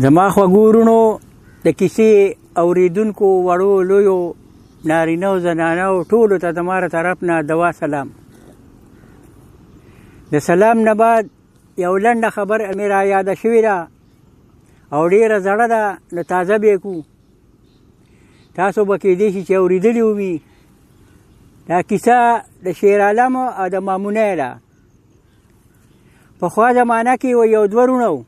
زما خوږو وروڼو د کیسې اورېدونکو وړو لویو نارینه او زنانو ټولو ته د ما طرف نه دوا سلام. د سلام نه بعد یو لنډه خبر مې را یاده شوې ده او ډېره زړه ده، نو تازه به یې کړو. تاسو به کیدای شي چې اورېدلې وي. دا کیسه د شیر عالم او د مامونۍ ده. پخوا زمانه کې یو دوه وروڼه وو،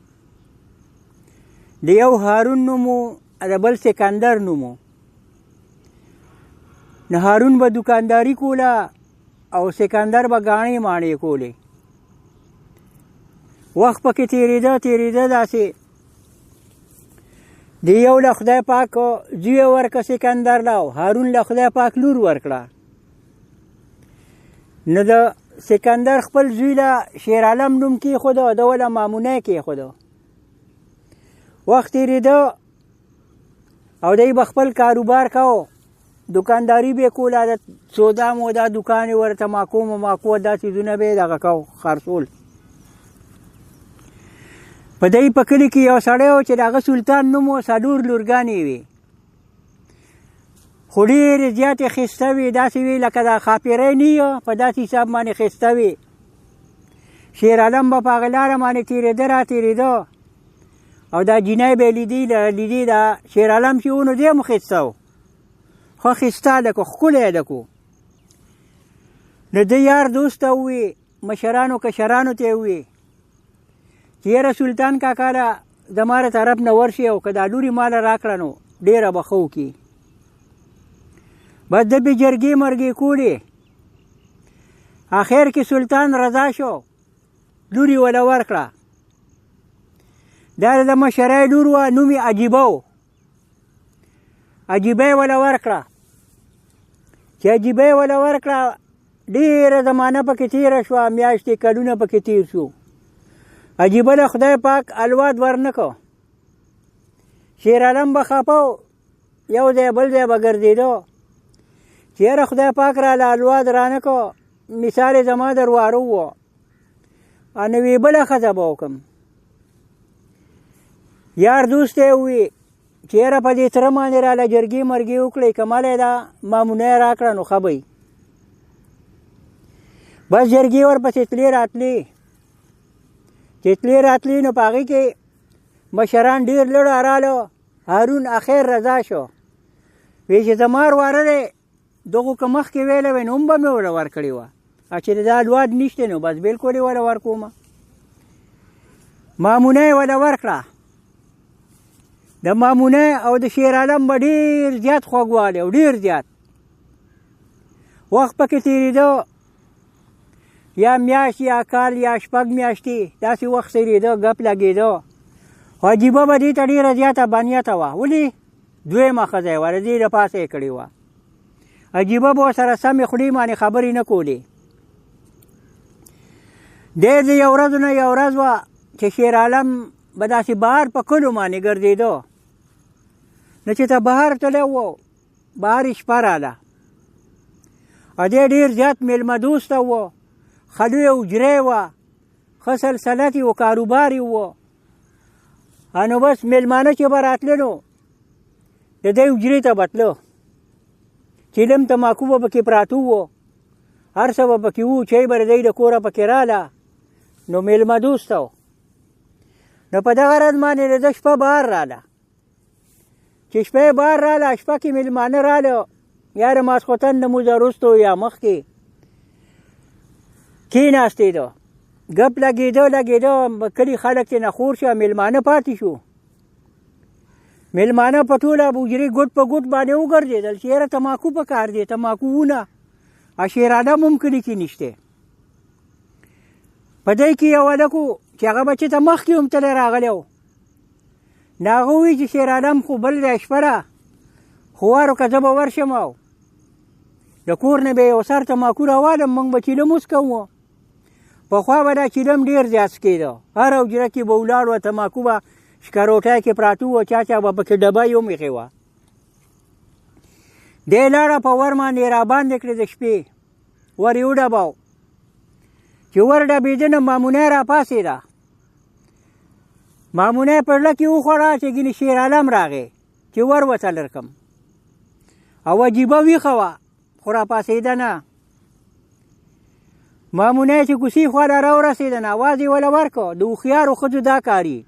د یو هارون نوم و او د بل سکندر نوم و. نو هارون به دوکانداري کوله او سکندر به ګاڼې ماڼې کولې. وخت پکې تېرېده داسې د یو له خدای پاک زوی ورکړه سکندر له، او هارون له خدای پاک لور ورکړه. نو د سکندر خپل زوی له شیر عالم نوم کېښوده او د له مامونۍ کېښوده. وخت تېرېده او دی به خپل کاروبار کوه، دوکانداري به یې کوله، د سودا مودا دوکان یې ورته ماکو دا څیزونه به یې دغه کو خرڅول. په دی په کلي کې یو سړی و چې د هغه سلطان نوم و، 4 لورګانې وې، خو ډېرې زیاتې ښایسته وې، داسې وې لکه د ښاپېرۍ نه یې په داسې حساب باندې ښایسته وې. شیر عالم به په هغه لاره باندې تېرېده را تېرېده او دا جینۍ به یې لیدې دا شیر عالم چې و نو دی هم ښایسته و، ښه ښایسته لکه ښکلی لکه. نو د یار دوست ته ووې، مشرانو کشرانو ته یې ووې چې یاره سلطان کاکا له زما له طرف نه ورشي او که دا لورې ماله راکړه نو ډېره به ښه وکړي. بس ده به جرګې مرګې کولې. آخر کې سلطان رضا شو، لورې وله ورکړه. دا د مشرۍ لور وه، نوم یې عجیبه و. عجیبه یې وله ورکړه. چې عجیبه یې وله ورکړه، ډېره زمانه پکې تېره شوه، میاشتې کلونه پکې تېر شو. عجیبه له خدای پاک الواد ورنه کړ. شیر عالم به خفه و، یو ځای بل ځای به ګرځېده چې یاره خدای پاک راله الواد رانه کړ، مثال یې زما درواره ووه، نو وی بله ښځه به وکړم. یار دوست ته یې ووې چې یاره په دې تره باندې راله جرګې مرګې وکړئ، که ماله یې دا مامونۍ راکړه نو ښه به وي. بس جرګې ورپسې تلې راتلې نو په هغې کې مشران ډېر لړه راله. هارون اخر رضا شو، وی چې زما واره دی، دغو که مخکې ویلی وی نو هم به مې وله ورکړې وه، چې دا الواد نشته نو بس بلکل یې وله ورکومه. مامونۍ یې وله ورکړه. د مامونۍ او د شیر عالم به ډېر زیات خوږوالی او ډېر زیات. وخت پکې تېرېده، یا میاشت یا کال یا 6 میاشتې داسې وخت تېرېده، ګپ لګېده. خو عجیبه به دې ته ډېره زیاته بانیته وه. ولې؟ دویمه ښځه یې وه، د دې د پاسه یې کړې وه. عجیبه به ورسره سمې خولې باندې خبرې نه کولې. ډېر د یو ورځو نه یو ورځ وه چې شیر عالم به داسې بهر په کلو باندې ګرځېده. نو چې ته بهر تللی و، بهر یې شپه راله او دی ډېر زیات میلمه دوسته و، ښه لویه حجره یې وه، ښه سلسلت یې و، کاروبار یې و. نو بس میلمانه چې به راتله نو د دی حجرې ته به تله، چیلم تماکو به پکې پراته وو، هر څه به پکې وو، چای به د دی د کوره پکې راله. نو میلمه دوسته و. نو په دغه ورځ باندې د ده شپه بهر راله. چې شپه یې بهر راله، شپه کې میلمانه راله، یا د ماسخوتن د لمونځه وروستو یا مخکې کېناستېده، ګپ لګېده، کلي خلک چې نه خور شو، میلمانه پاتې شو. میلمانه په ټوله حجرې ګوټ په ګوټ باندې وګرځېدل چې یاره تماکو په کار دی، تماکو ونه. شیر عالم هم کلي کې نشته. په دی کې یو هلک و چې هغه بچې ته مخکې هم تلی راغلی و. نو هغه ووایي چې شیر عالم خو بل دی شپه ده، خو وارو که زه به ورشم او د کور نه به یو سر تماکو راوالم، موږ به چیلم وڅکوو. پخوا به دا چیلم ډېر زیات څکېده، هره حجره کې به ولاړ وه، تماکو به شکروټی کې پراته وو، چا به پکې ډبۍ هم ایښې وه. دی لاړه په ور باندې را باندې کړې د شپې، ور یې وډباو. چې ور ډبېده نو مامونۍ را پاڅېده. مامونه یې په زړه کې وخوړه چې ګینې شیر عالم راغی چې ور وتلر کم او عجیبه ویښه وه خو راپاڅېده نه. مامونه یې چې کوڅې خواله راورسېده نو اواز یې وله ورکړ د هوښیارو ښځو دا کاري.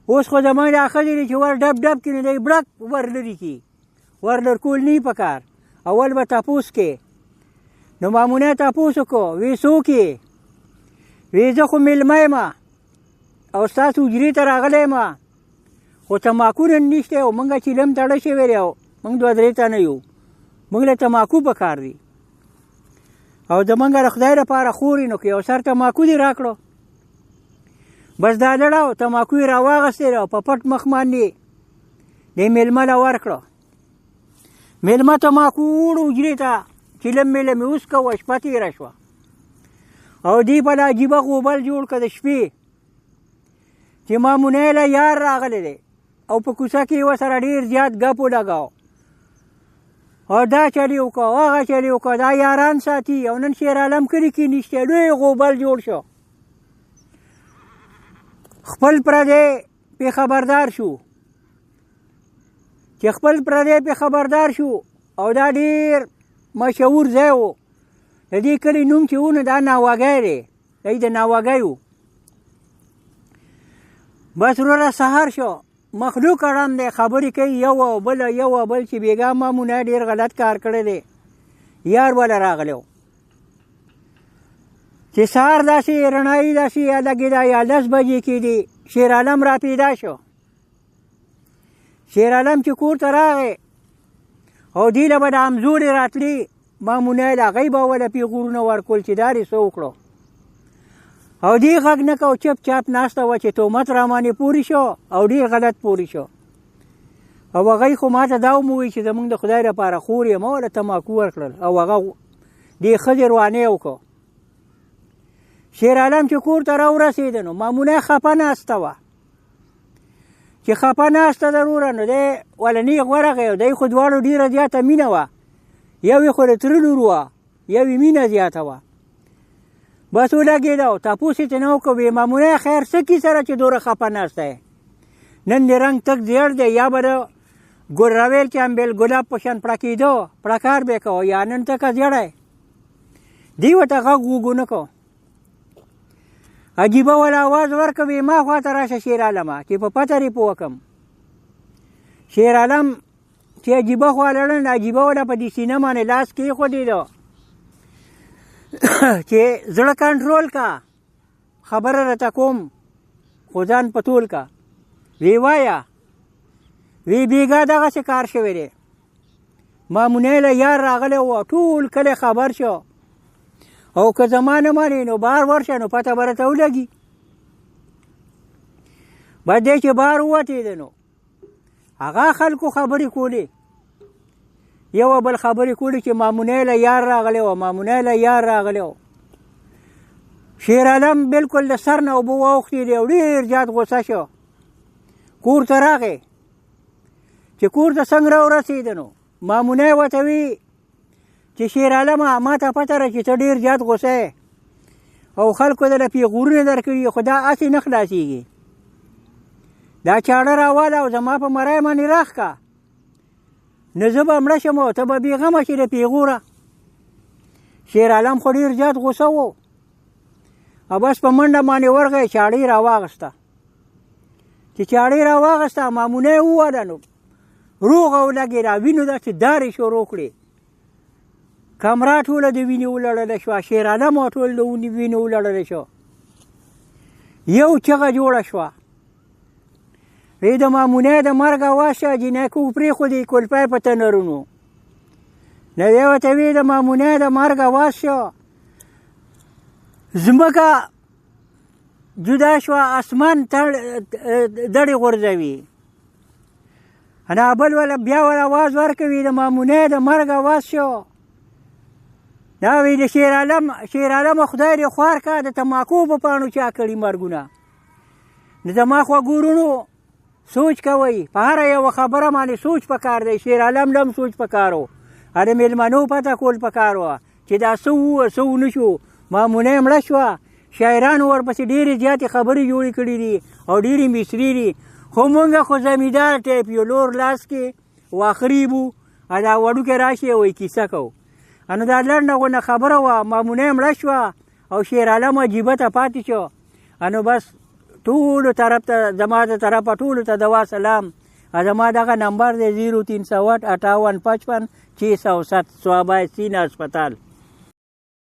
اوس خو زموږ دا ښځې دي چې ور ډب ډب کړي نو دی بړک ور لرې کړي، ور لرکول نه په کار. اول به تپوس کې. نو مامونه یې تپوس وکړو وی څوک یې؟ وی زه خو میلمه یم او ستاسو حجرې ته راغلی یم خو تماکو نن نشته او موږ چیلم تړه شوی دی او موږ دوه درې تنه یو، موږ له تماکو په کار دی او زموږ د خدای لپاره خورې نو که یو سر تماکو دې راکړو. بس دا لړه او تماکو یې راواغستې او په پټ مخ باندې دې میلمه له ورکړو. میلمه تماکو وړو حجرې ته چیلم میلم یې اوس کوه شپه تېره شوه او دې په لا عجیبه غوبل جوړ کړه د شپې چې مامونه یې له یار راغلی دی او په کوڅه کې یې ورسره ډېر زیات ګپ ولګاو او دا چلې وکړه هغه چلې وکړه، دا یاران ساتي او نن شیر عالم کلي کې نشته، لوی غوبل جوړ شو. خپل پردی پې خبردار شو چې خپل پردی پې خبردار شو او دا ډېر مشهور ځای و. د دې کلي نوم چې و نو دا ناوګی دی، دی د ناوګی و. بس وروره سهار شو، مخلوق اړم دی، خبرې کوي یو او بل یو او بل چې بېګا مامونه ډېر غلط کار کړی دی، یار وله راغلی و. چې سهار داسې رڼایي داسې لګېده یا 10 بجې کېدې شیر عالم را پیدا شو. شیر عالم چې کور ته راغی او دې له به د همزولې راتلې مامونه یې له هغوی به وله پیغورونه ورکول چې دا دې څه وکړو او دې غږ نه کو، چپ چاپ ناسته وه چې تهمت را باندې پورې شو او ډېر غلط پورې شو. او هغوی خو ما ته دا وموویل چې زموږ د خدای لپاره خور یم وله تماکو ورکړل او هغه دې ښځې روانې وکړو. شیر عالم چې کور ته راورسېده نو مامونه خفه ناسته وه چې خفه ناسته ضروره نو دی وله نیغ ورغی او دی خو دواړو ډېره زیاته مینه وه، یو یې خو د تره لور وه یو یې مینه زیاته وه. بس ولګېده او تپوس یې ترېنه وکړو ویې مامونه خیر څه کیسه ده چې دومره خفه ناسته یې؟ نن دې رنګ تک زیړ دی یا به د ګلرویل چې امبېل ګلاب په شان پړکېدو پړکار به یې کوه یا نن تکه زیړی. دې ورته غږ وګونه کو، عجیبه وله اواز ورکړه ویې ما خوا ته راشه شیر عالمه چې په پته دې پوه کړم. شیر عالم چې عجیبه خوا لړن عجیبه وله په دې سینه باندې لاس کېښودېده چې زړه کنټرول کا، خبره راته کوم خو ځان په تول کا. وی وایه وی بېګا دغسې کار شوی دی، مامونه یې له یار راغلی و ټول کلی خبر شو او که زما نه منې نو بهر ورشه نو پته به راته ولګي. بس دی چې بهر ووتېده نو هغه خلکو خبرې کولې، یو بل خبرې کولې چې مامونه یې له یار راغلی و، مامونه یې له یار راغلی و. شیر عالم بلکل د سر نه اوبه واوښتېدې او ډېر زیات غوسه شو. کور ته راغی چې کور ته څنګه راورسېده نو مامونه یې ورته وي چې شیر عالمه ما ته پته ده چې ته ډېر زیات غوسه یې او خلکو دله پیغورونه درکړي خو دا هسې نه خلاصېږي، دا چاړه راواله او زما په مرۍ باندې راښکه نه زه به مړه شم او ته به بېغمه شې د پیغوره. شیر عالم خو ډېر زیات غوسه و او بس په منډه باندې ورغی چاړه یې راواغسته. چې چاړه یې راواغسته مامونه یې ووهله نو روغه ولګېده، وینو داسې دارې شروع کړې، کمره ټوله د وینې ولړله شوه، شیر عالم ټول د وینې ولړلی شو. یو چغه جوړه شوه وی د مامونه د مرګ اواز شه جینکو پرېښودې کولپی په تنرونو. نو دی ورته وی د مامونه د مرګ اواز شو، ځمکه جدا شوه، اسمان دړې غورځوي. انا بل ولا بیا ولا اواز ورکوي د مامونه د مرګ اواز شو. دا وی د شیر عالم خدای دې خوار کا د تماکو په پاڼو چا کړي مرګونه. نو زما خواګورونو سوچ کوئ، په هره یوه خبره باندې سوچ پکار دی. شیر عالم لم سوچ پکار و، د میلمنو پته کول پکار وه چې دا څه ووه څه ونه شو. مامونه یې مړه شوه، شاعرانو ورپسې ډېرې زیاتې خبرې جوړې کړي دي او ډېرې مصري دي، خو مونږ خو زمیندار ټایپ یو، لور لاس کې واخریب وو، دا وړوکی راشي وایي کیسه کوو. نو دا لنډه غونه خبره وه، مامونه یې مړه شوه او شیر عالم عجیبه ته پاتې شو. نو بس ټولو طرف ته زما د طرفه ټولو ته دوا سلام. زما دغه نمبر دی 0308 58 55 607 صوابه سینه اسپتال.